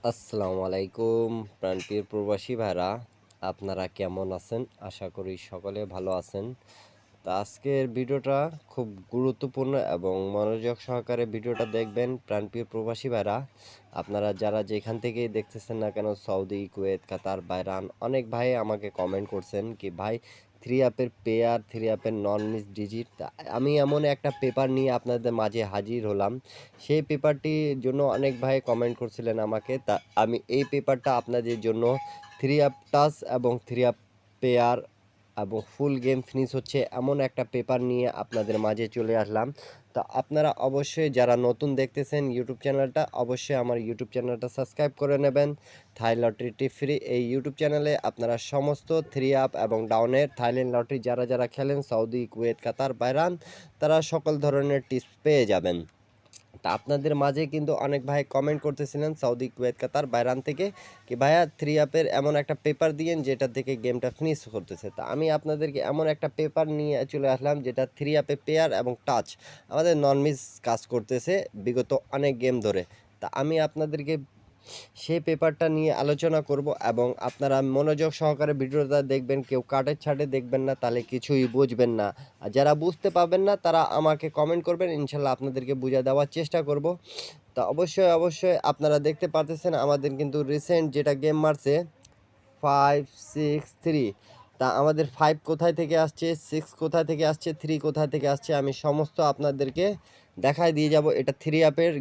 আসসালামু আলাইকুম প্রাণপ্রিয় প্রবাসী ভাইরা, আপনারা কেমন আছেন? আশা করি সকলে ভালো আছেন। তো আজকের ভিডিওটা খুব গুরুত্বপূর্ণ এবং মনোযোগ সহকারে ভিডিওটা দেখবেন প্রাণপ্রিয় প্রবাসী ভাইরা। আপনারা যারা যেখান থেকেই দেখতেছেন না কেন, সৌদি, কুয়েত, কাতার, বাহরাইন, অনেক ভাই আমাকে কমেন্ট করছেন কি ভাই থ্রি অ্যাপের পেয়ার, থ্রি অ্যাপের নন মিস ডিজিট। আমি এমন একটা পেপার নিয়ে আপনাদের মাঝে হাজির হলাম। সেই পেপারটির জন্য অনেক ভাই কমেন্ট করছিলেন আমাকে, তা আমি এই পেপারটা আপনাদের জন্য থ্রি অ্যাপ টাচ এবং থ্রি অ্যাপ পেয়ার এবং ফুল গেম ফিনিশ হচ্ছে এমন একটা পেপার নিয়ে আপনাদের মাঝে চলে আসলাম। তো আপনারা অবশ্যই যারা নতুন দেখতেছেন ইউটিউব চ্যানেলটা, অবশ্যই আমার ইউটিউব চ্যানেলটা সাবস্ক্রাইব করে নেবেন। থাই লটারি টিপ ফ্রি এই ইউটিউব চ্যানেলে আপনারা সমস্ত থ্রি আপ এবং ডাউনের থাইল্যান্ড লটারি যারা যারা খেলেন, সৌদি, কুয়েত, কাতার, বাহরাইন, তারা সকল ধরনের টিপস পেয়ে যাবেন। তা আপনাদের মাঝে কিন্তু অনেক ভাই কমেন্ট করতেছিলেন সৌদি, কুয়েত, কাতার, বাহরাইন থেকে কি ভাইয়া থ্রি অ্যাপের এমন একটা পেপার দিয়েন যেটা থেকে গেমটা ফিনিশ করতেছে। তা আমি আপনাদেরকে এমন একটা পেপার নিয়ে চলে আসলাম যেটা থ্রি অ্যাপে পেয়ার এবং টাচ আমাদের নন মিস কাজ করতেছে বিগত অনেক গেম ধরে। তা আমি আপনাদেরকে সেই পেপারটা নিয়ে আলোচনা করব এবং আপনারা মনোযোগ সহকারে ভিডিওটা দেখবেন, কেউ কাটে ছাটে দেখবেন না, তাহলে কিছুই বুঝবেন না। আর যারা বুঝতে পারবেন না তারা আমাকে কমেন্ট করবেন, ইনশাল্লাহ আপনাদেরকে বুঝা দেওয়ার চেষ্টা করব। তা অবশ্যই অবশ্যই আপনারা দেখতে পারতেছেন আমাদের কিন্তু রিসেন্ট যেটা গেম মারছে 5, 6, 3। তা আমাদের 5 কোথায় থেকে আসছে, 6 কোথায় থেকে আসছে, 3 কোথায় থেকে আসছে, আমি সমস্ত আপনাদেরকে দেখায় দিয়ে যাব। এটা থ্রি অ্যাপের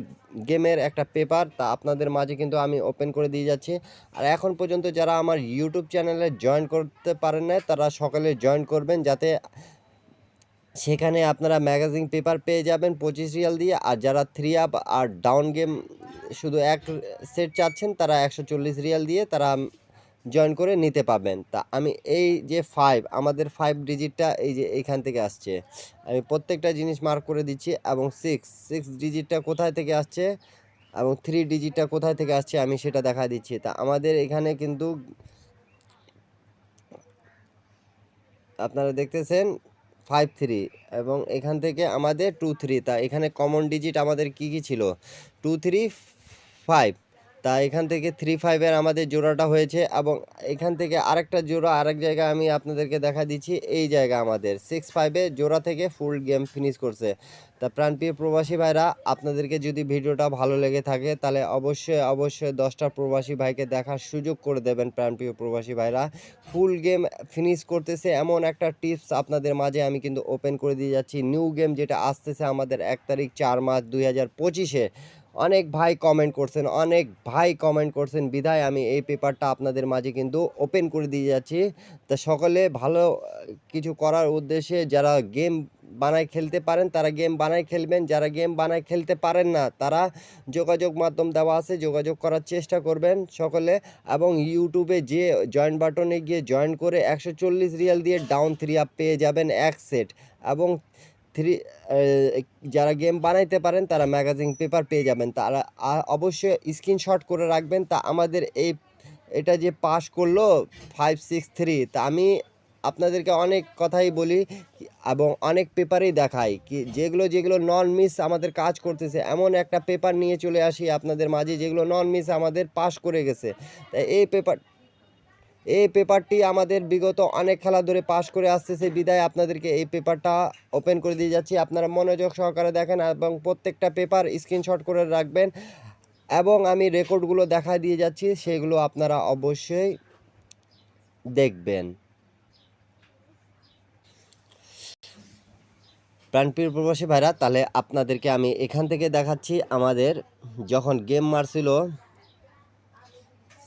গেমের একটা পেপার, তা আপনাদের মাঝে কিন্তু আমি ওপেন করে দিয়ে যাচ্ছি। আর এখন পর্যন্ত যারা আমার ইউটিউব চ্যানেলে জয়েন করতে পারেন না, তারা সকালে জয়েন করবেন, যাতে সেখানে আপনারা ম্যাগাজিন পেপার পেয়ে যাবেন 25 রিয়াল দিয়ে। আর যারা থ্রি আপ আর ডাউন গেম শুধু এক সেট চাচ্ছেন, তারা 140 রিয়াল দিয়ে তারা জয়েন করে নিতে পারবেন। তা আমি এই যে 5 আমাদের 5 ডিজিটটা এই যে এইখান থেকে আসছে, আমি প্রত্যেকটা জিনিস মার্ক করে দিচ্ছি। এবং 6 ডিজিটটা কোথায় থেকে আসছে এবং 3 ডিজিটটা কোথায় থেকে আসছে আমি সেটা দেখা দিচ্ছি। তা আমাদের এখানে কিন্তু আপনারা দেখতেছেন 5, 3 এবং এখান থেকে আমাদের 2, 3। তা এখানে কমন ডিজিট আমাদের কি কি ছিল? 2, 3, 5। তা এখান থেকে 3, 5-এর আমাদের জোড়াটা হয়েছে এবং এখান থেকে আরেকটা জোড়া আরেক জায়গায় আমি আপনাদেরকে দেখা দিচ্ছি। এই জায়গা আমাদের 6, 5-এ জোড়া থেকে ফুল গেম ফিনিশ করছে। তা প্রাণপ্রিয় প্রবাসী ভাইরা, আপনাদেরকে যদি ভিডিওটা ভালো লেগে থাকে তাহলে অবশ্যই অবশ্যই 10টা প্রবাসী ভাইকে দেখার সুযোগ করে দেবেন। প্রাণপ্রিয় প্রবাসী ভাইরা, ফুল গেম ফিনিশ করতেছে এমন একটা টিপস আপনাদের মাঝে আমি কিন্তু ওপেন করে দিয়ে যাচ্ছি। নিউ গেম যেটা আসতেছে আমাদের 1 তারিখ 4 মাস 2025-এ, অনেক ভাই কমেন্ট করছেন, অনেক ভাই কমেন্ট করছেন, বিধায় আমি এই পেপারটা আপনাদের মাঝে কিন্তু ওপেন করে দিয়ে যাচ্ছি। তা সকলে ভালো কিছু করার উদ্দেশ্যে যারা গেম বানায় খেলতে পারেন তারা গেম বানায় খেলবেন, যারা গেম বানায় খেলতে পারেন না তারা যোগাযোগ মাধ্যম দেওয়া আছে, যোগাযোগ করার চেষ্টা করবেন সকলে। এবং ইউটিউবে যে জয়েন বাটনে গিয়ে জয়েন করে 140 রিয়াল দিয়ে ডাউন থ্রি আপ পেয়ে যাবেন এক সেট। এবং থ্রি যারা গেম বানাইতে পারেন তারা ম্যাগাজিন পেপার পেয়ে যাবেন। তারা অবশ্যই স্ক্রিনশট করে রাখবেন। তা আমাদের এটা যে পাস করলো 5, 6, 3, তা আমি আপনাদেরকে অনেক কথাই বলি এবং অনেক পেপারেই দেখাই কি যেগুলো যেগুলো নন মিস আমাদের কাজ করতেছে, এমন একটা পেপার নিয়ে চলে আসি আপনাদের মাঝে যেগুলো নন মিস আমাদের পাস করে গেছে। তাই এই পেপারটি আমাদের বিগত অনেক খেলা ধরে পাস করে আসতেছে, বিদায় আপনাদেরকে এই পেপারটা ওপেন করে দিয়ে যাচ্ছি। আপনারা মনোযোগ সহকারে দেখেন এবং প্রত্যেকটা পেপার স্ক্রিনশট করে রাখবেন এবং আমি রেকর্ডগুলো দেখা দিয়ে যাচ্ছি, সেগুলো আপনারা অবশ্যই দেখবেন। প্রাণপ্রিয় প্রবাসী ভাইরা, তাহলে আপনাদেরকে আমি এখান থেকে দেখাচ্ছি আমাদের যখন গেম মারছিল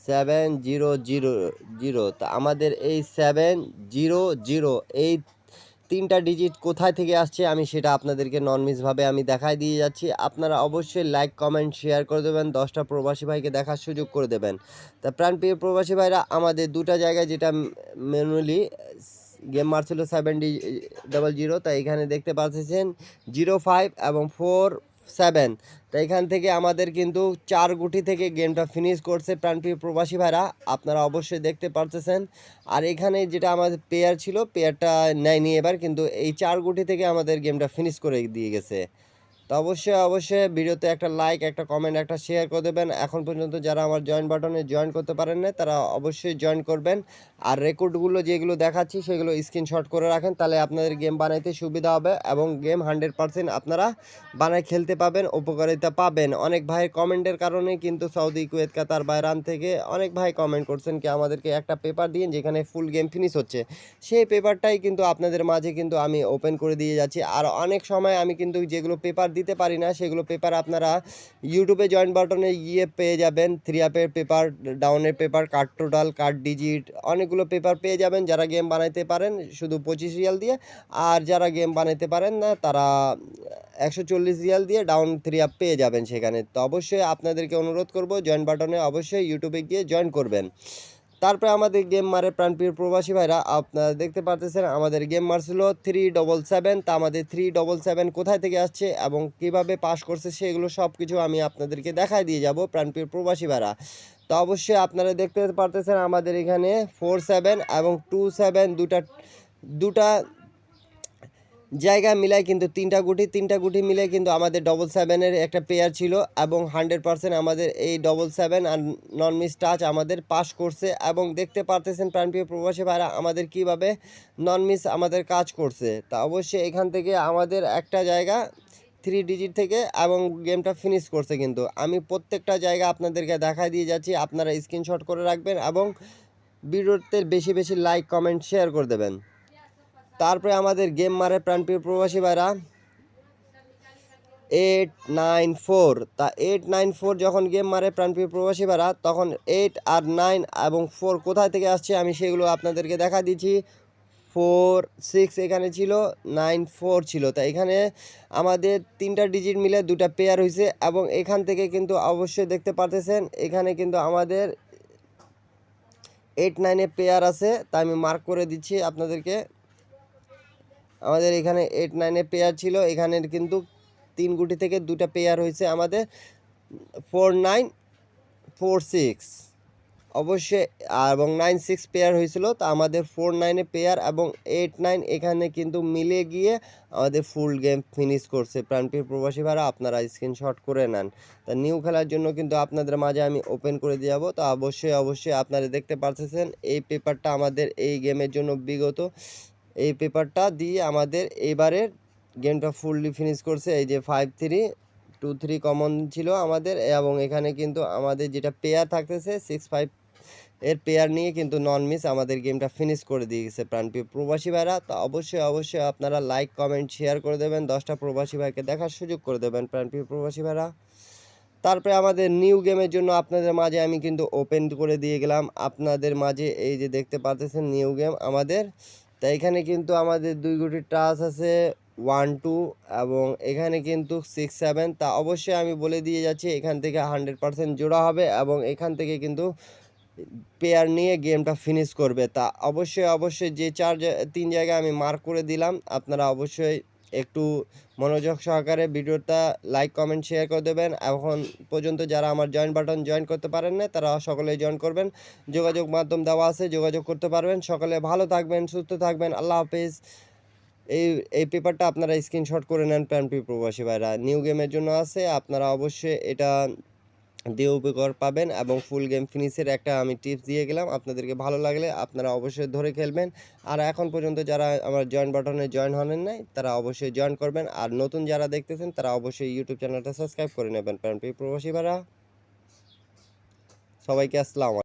7, 0, 0, 0। তা আমাদের এই 7, 0, 0 এই 3টা ডিজিট কোথায় থেকে আসছে আমি সেটা আপনাদেরকে নন মিসভাবে আমি দেখাই দিয়ে যাচ্ছি। আপনারা অবশ্যই লাইক, কমেন্ট, শেয়ার করে দেবেন, 10টা প্রবাসী ভাইকে দেখার সুযোগ করে দেবেন। তা প্রাণপ্রিয় প্রবাসী ভাইরা, আমাদের দুটা জায়গায় যেটা ম্যানুয়ালি গেম মারছিল 7, 0, 0। তা এখানে দেখতে পাচ্ছেন 0, 5 এবং 4, 7। তো এখান থেকে আমাদের কিন্তু 4 গুটি থেকে গেমটা ফিনিশ করছে প্রাণপ্রিয় প্রবাসী ভাইরা, আপনারা অবশ্যই দেখতে পারতেছেন। আর এখানে যেটা আমাদের পেয়ার ছিল, পেয়ারটা নেয়নি এবার, কিন্তু এই 4 গুটি থেকে আমাদের গেমটা ফিনিশ করে দিয়ে গেছে। তো অবশ্যই ভিডিওতে একটা লাইক, একটা কমেন্ট, একটা শেয়ার করে দেবেন। এখন পর্যন্ত যারা আমার জয়েন বাটনে জয়েন করতে পারেন নাই তারা অবশ্যই জয়েন করবেন। আর রেকর্ডগুলো যেগুলো দেখাচ্ছি সেগুলো স্ক্রিনশট করে রাখেন, তাহলে আপনাদের গেম বানাইতে সুবিধা হবে এবং গেম 100% আপনারা বানায় খেলতে পাবেন, উপকারিতা পাবেন। অনেক ভাইয়ের কমেন্টের কারণে কিন্তু সৌদি, কুয়েত, কাতার, বাহরাইন থেকে অনেক ভাই কমেন্ট করছেন কি আমাদেরকে একটা পেপার দিন যেখানে ফুল গেম ফিনিশ হচ্ছে। সেই পেপারটাই কিন্তু আপনাদের মাঝে কিন্তু আমি ওপেন করে দিয়ে যাচ্ছি। আর অনেক সময় আমি কিন্তু যেগুলো পেপার দিতে পারি না সেগুলো পেপার আপনারা ইউটিউবে জয়েন বাটনে গিয়ে পেয়ে যাবেন। 3 আপের পেপার, ডাউনের paper, card total, card digit, অনেকগুলো পেপার পেয়ে যাবেন যারা গেম বানাইতে পারেন শুধু 25 রিয়াল দিয়ে। আর যারা গেম বানাইতে পারেন না তারা 140 রিয়াল দিয়ে ডাউন 3 আপ পেয়ে যাবেন সেখানে। তো অবশ্যই আপনাদেরকে অনুরোধ করব জয়েন বাটনে অবশ্যই ইউটিউবে গিয়ে জয়েন করবেন। তারপরে আমাদের গেম মারে প্রাণপ্রিয় প্রবাসী ভাইরা, আপনারা দেখতে পারতেছেন আমাদের গেম মারছিল 377। তা আমাদের 377 কোথায় থেকে আসছে এবং কিভাবে পাস করছে সেগুলো সব কিছু আমি আপনাদেরকে দেখাই দিয়ে যাব প্রাণপ্রিয় প্রবাসী ভাইরা। তো অবশ্যই আপনারা দেখতে পারতেছেন আমাদের এখানে 47 এবং 27 দুটা জায়গা মিলাই কিন্তু তিনটা গুটি মিলে কিন্তু আমাদের 77-এর একটা পেয়ার ছিল এবং 100% আমাদের এই 77 আর নন মিস টাচ আমাদের পাস করছে। এবং দেখতে পারতেছেন প্রাণপ্রিয় প্রবাসী ভাইরা আমাদের কিভাবে নন মিস আমাদের কাজ করছে। তা অবশ্যই এখান থেকে আমাদের একটা জায়গা 3 ডিজিট থেকে এবং গেমটা ফিনিশ করছে। কিন্তু আমি প্রত্যেকটা জায়গা আপনাদেরকে দেখাই দিয়ে যাচ্ছি, আপনারা স্ক্রিনশট করে রাখবেন এবং ভিডিওতে বেশি বেশি লাইক, কমেন্ট, শেয়ার করে দেবেন। তারপরে আমাদের গেম মারে প্রাণপ্রিয় প্রবাসী ভাইরা 894। তা 894 যখন গেম মারে প্রাণপ্রিয় প্রবাসী ভাইরা তখন 8 আর 9 এবং 4 কোথায় থেকে আসছে আমি সেগুলো আপনাদেরকে দেখা দিচ্ছি। 4 6 এখানে ছিল, 9 4 ছিল। তা এখানে আমাদের তিনটা ডিজিট মিলে দুটা পেয়ার হয়েছে এবং এখান থেকে কিন্তু অবশ্যই দেখতে পারতেছেন এখানে কিন্তু আমাদের 8 9 এ পেয়ার আছে। তা আমি মার্ক করে দিচ্ছি আপনাদেরকে। আমাদের এখানে 8 9 এ পেয়ার ছিল, এখানে কিন্তু 3 গুটি থেকে দুটা পেয়ার হয়েছে আমাদের 4 9 4 6 অবশ্যই, এবং 9 6 পেয়ার হয়েছিল। তা আমাদের 4 9 এ পেয়ার এবং 8 9 এখানে কিন্তু মিলে গিয়ে আমাদের ফুল গেম ফিনিশ করছে। প্রাণপ্রিয় প্রবাসী ভাইরা আপনারা স্ক্রিনশট করে নেন। তা নিউ খেলার জন্য কিন্তু আপনাদের মাঝে আমি ওপেন করে দিয়ে যাবো। তো অবশ্যই আপনারা দেখতে পাচ্ছেন এই পেপারটা আমাদের এই গেমের জন্য বিগত এই পেপারটা দিয়ে আমাদের এবারের গেমটা ফুললি ফিনিশ করছে। এই যে 5-3-2-3 কমন ছিল আমাদের এবং এখানে কিন্তু আমাদের যেটা পেয়ার থাকতেছে 6-5 এর পেয়ার নিয়ে কিন্তু নন মিস আমাদের গেমটা ফিনিশ করে দিয়েছে প্রাণপ্রিয় প্রবাসী ভাইরা। তো অবশ্যই আপনারা লাইক, কমেন্ট, শেয়ার করে দেবেন, 10টা প্রবাসী ভাইকে দেখার সুযোগ করে দেবেন প্রাণপ্রিয় প্রবাসী ভাইরা। তারপরে আমাদের নিউ গেমের জন্য আপনাদের মাঝে আমি কিন্তু ওপেন করে দিয়ে গেলাম আপনাদের মাঝে। এই যে দেখতে পাচ্ছেন নিউ গেম আমাদের। তা এখানে কিন্তু আমাদের 2 গুটি টাচ আছে 1 2 এবং এখানে কিন্তু 6 7। তা অবশ্যই আমি বলে দিয়ে যাচ্ছি এখান থেকে 100% জোড়া হবে এবং এখান থেকে কিন্তু পেয়ার নিয়ে গেমটা ফিনিশ করবে। তা অবশ্যই যে 3 জায়গায় আমি মার্ক করে দিলাম, আপনারা অবশ্যই একটু মনোযোগ সহকারে ভিডিওটা লাইক, কমেন্ট, শেয়ার করে দেবেন। এখন পর্যন্ত যারা আমার জয়েন বাটন জয়েন করতে পারেন না তারা সকলেই জয়েন করবেন। যোগাযোগ মাধ্যম দেওয়া আছে, যোগাযোগ করতে পারবেন। সকলে ভালো থাকবেন, সুস্থ থাকবেন। আল্লাহ হাফেজ। এই পেপারটা আপনারা স্ক্রিনশট করে নেন প্রাণপ্রিয় প্রবাসী ভাইরা। নিউ গেমের জন্য আছে, আপনারা অবশ্যই এটা দিয়ে উপকার পাবেন এবং ফুল গেম ফিনিশের একটা আমি টিপস দিয়ে গেলাম। আপনাদেরকে ভালো লাগলে আপনারা অবশ্যই ধরে খেলবেন। আর এখন পর্যন্ত যারা আমার জয়েন বাটনে জয়েন হন নাই তারা অবশ্যই জয়েন করবেন। আর নতুন যারা দেখতেছেন তারা অবশ্যই ইউটিউব চ্যানেলটা সাবস্ক্রাইব করে নেবেন প্রাণপ্রিয় প্রবাসী ভাইরা। সবাইকে আসসালাম।